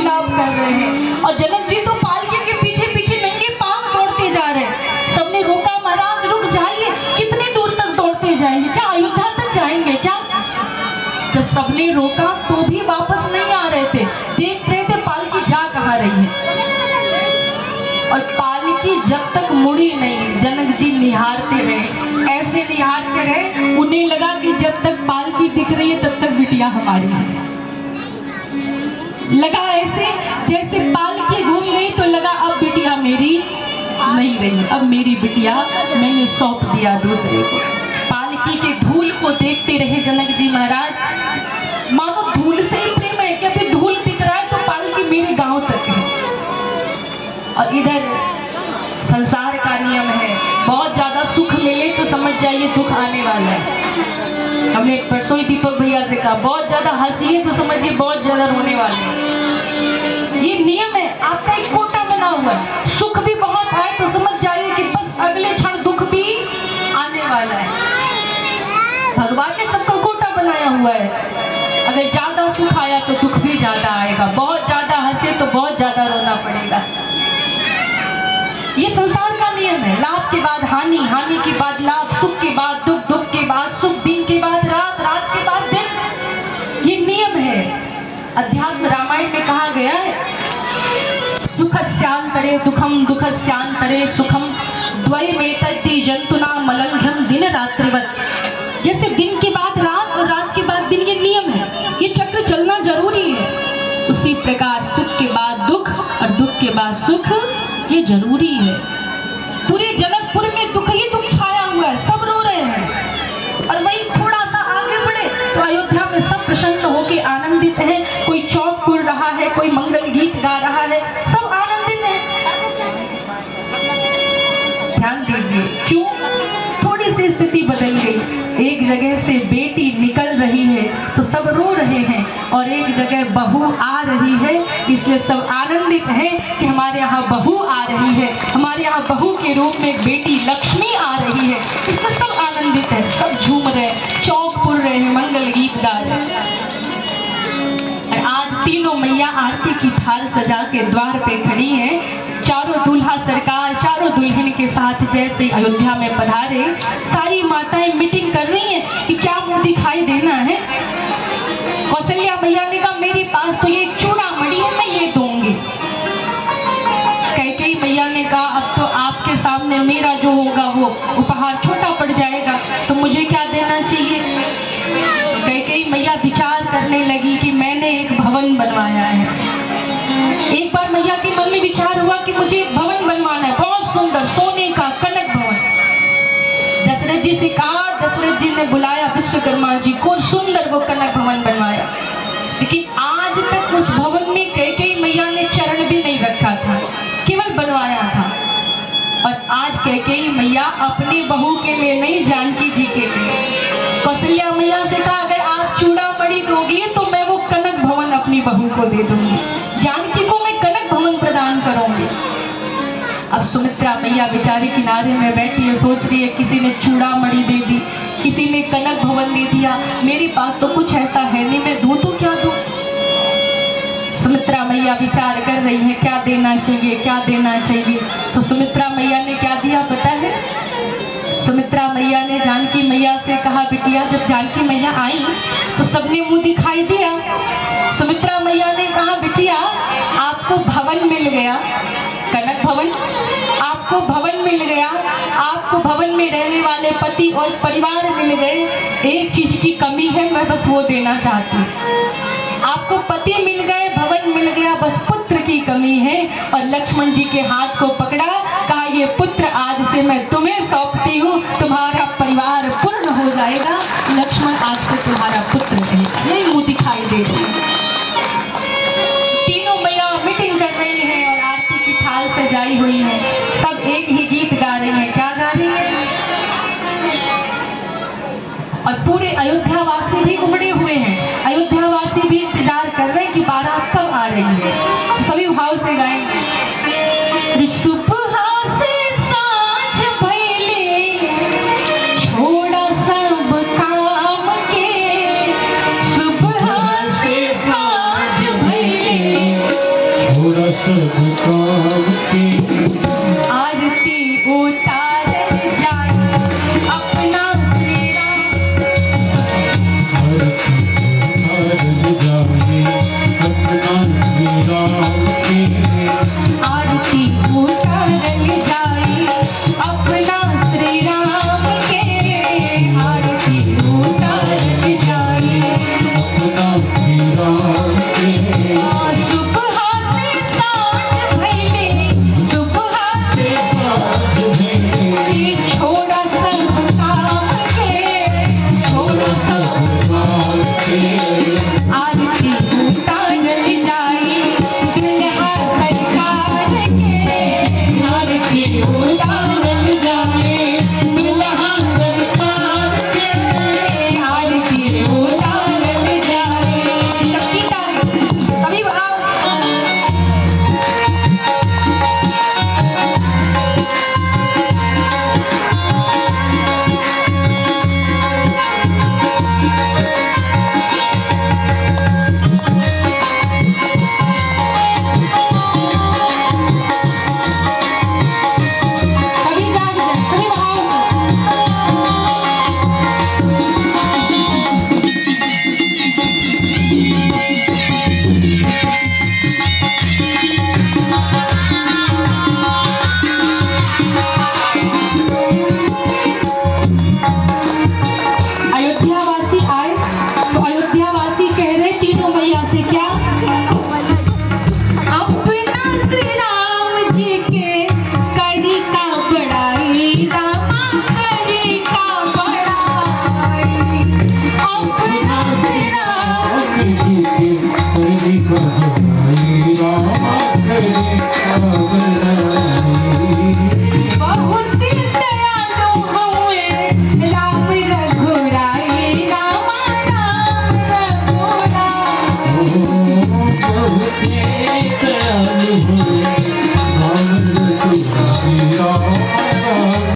विलाप कर रहे हैं। और जनक जी तो पालकी के पीछे पीछे नंगे पांव दौड़ते जा रहे हैं। सबने रोका, महाराज रुक जाइए, कितनी दूर तक दौड़ते जाएंगे, क्या अयोध्या तक जाएंगे क्या? जब सबने रोका तो भी वापस नहीं आ रहे थे, देख रहे थे पालकी जा कहाँ रही है। और पालकी जब तक मुड़ी नहीं, जनक जी निहारते रहे, ऐसे निहारते रहे, उन्हें लगा कि जब तक पालकी दिख रही है तब तक बिटिया हमारी है। लगा ऐसे जैसे पालकी घूम गई तो लगा अब बिटिया मेरी नहीं रही, अब मेरी बिटिया मैंने सौंप दिया दूसरे को। पालकी के धूल को देखते रहे जनक जी महाराज, मानो धूल से ही प्रेम है क्या? फिर धूल दिख रहा है तो पालकी मेरे गांव तक है। और इधर संसार का नियम है, बहुत ज्यादा सुख मिले तो समझ जाइए दुख आने वाला है। हमने परसों ही दीपक भैया से कहा, बहुत ज्यादा हंसी है तो समझिए बहुत ज्यादा रोने वाले हैं। ये नियम है, आपका एक कोटा बना हुआ है। सुख भी बहुत आए तो समझ जाइए कि बस अगले क्षण दुख भी आने वाला है। भगवान ने सबका कोटा बनाया हुआ है। अगर ज्यादा सुख आया तो दुख भी ज्यादा आएगा, बहुत ज्यादा हंसे तो बहुत ज्यादा रोना पड़ेगा। ये संसार का नियम है, लाभ के बाद हानि, हानि के बाद लाभ, सुख के बाद दुख, दुख के बाद सुख, दिन के बाद रात, रात के बाद दिन। ये नियम है। अध्यात्म रामायण में कहा गया है, सुखस्यांतरे दुखम, दुखस्यांतरे सुखम, द्वयमेतद्धि जंतुना मलंघ्यम दिन रात्रिवत्। जैसे दिन के बाद रात और रात के बाद दिन, ये नियम है, ये चक्र चलना जरूरी है। उसी प्रकार सुख के बाद दुख और दुख के बाद सुख, ये जरूरी है। पूरे जनकपुर में दुख ही दुख छाया हुआ है, सब रो रहे हैं। और वही थोड़ा सा आगे बढ़े तो अयोध्या में सब प्रसन्न होकर आनंदित है। कोई चौक पुर रहा है, कोई मंगल गीत गा रहा है, सब आनंदित है। ध्यान दीजिए, क्यों? थोड़ी सी स्थिति बदल गई। एक जगह से बेटी निकल रही है तो सब रो रहे हैं, और एक जगह बहू आ रही है, इसलिए सब आनंदित हैं कि हमारे यहाँ बहू आ रही है, हमारे यहाँ बहू के रूप में बेटी लक्ष्मी आ रही है, इसलिए सब आनंदित है, सब झूम रहे हैं, चौक पुर रहे हैं, मंगल गीत गा रहे हैं। आज तीनों मैया आरती की थाल सजा के द्वार पे खड़ी हैं। चारों दूल्हा सरकार, चारों दुल्हन के साथ जैसे अयोध्या में पधारे, सारी माताएं मीटिंग कर रही हैं कि क्या मुंह दिखाई देना है। कौशल्या मैया ने कहा, मेरे पास तो ये चूड़ामणि है, मैं ये दूंगी। कैकेयी मैया ने कहा, अब तो आपके सामने मेरा जो होगा वो उपहार छोटा पड़ जाएगा, तो मुझे क्या देना चाहिए? कैकेयी मैया विचार करने लगी कि मैंने एक भवन बनवाया है। एक बार मैया के मन में विचार हुआ कि मुझे एक भवन बनवाना है, बहुत सुंदर, सोने का कनक भवन। दशरथ जी से कहा, दशरथ जी ने बुलाया विश्वकर्मा जी को, सुंदर वो कनक भवन बनवाया। लेकिन आज तक उस भवन में कैकेयी मैया ने चरण भी नहीं रखा था, केवल बनवाया था। और आज कैकेयी मैया अपनी बहू के लिए नहीं, जानकी जी के लिए। कौशल्या मैया से कहा, अगर आप चूड़ामणि दोगी तो मैं वो कनक भवन अपनी बहू को दे दूंगी, जानकी को मैं कनक भवन प्रदान करूंगी। अब सुमित्रा मैया बेचारी किनारे में बैठी है, सोच रही है किसी ने चूड़ामणि दे दी, किसी ने कनक भवन दे दिया, मेरे पास तो कुछ ऐसा है नहीं, मैं दूं तो क्या दूं। सुमित्रा मैया विचार कर रही है क्या देना चाहिए, क्या देना चाहिए। तो सुमित्रा मैया ने क्या दिया पता है? सुमित्रा मैया ने जानकी मैया से कहा, बिटिया जब जानकी मैया आई तो सबने मुंह दिखाई दिया। सुमित्रा मैया ने कहा, बिटिया आपको भवन मिल गया, कनक भवन, आपको भवन मिल गया, आपको भवन में रहने वाले पति और परिवार मिल गए, एक चीज की कमी है, मैं बस वो देना चाहती हूँ। आपको पति मिल गए, भवन मिल गया, बस पुत्र की कमी है। और लक्ष्मण जी के हाथ को पकड़ा, कहा ये पुत्र आज से मैं तुम्हें सौंपती हूँ, तुम्हारा परिवार पूर्ण हो जाएगा। लक्ष्मण आज से तुम्हारा पुत्र है, यही मुंह दिखाई दे रही है। तीनों मैया मीटिंग कर रही हैं और आरती की थाल सजाई हुई है, सब एक ही गीत गा रही हैं। क्या गा रही है? और पूरे अयोध्या वासी भी उमड़े हुए हैं, अयोध्या वासी भी इंतजार कर रहे हैं कि बारात कब आ रही है। सभी भाव से गाएंगे, तोरा सब काम के आरती उतार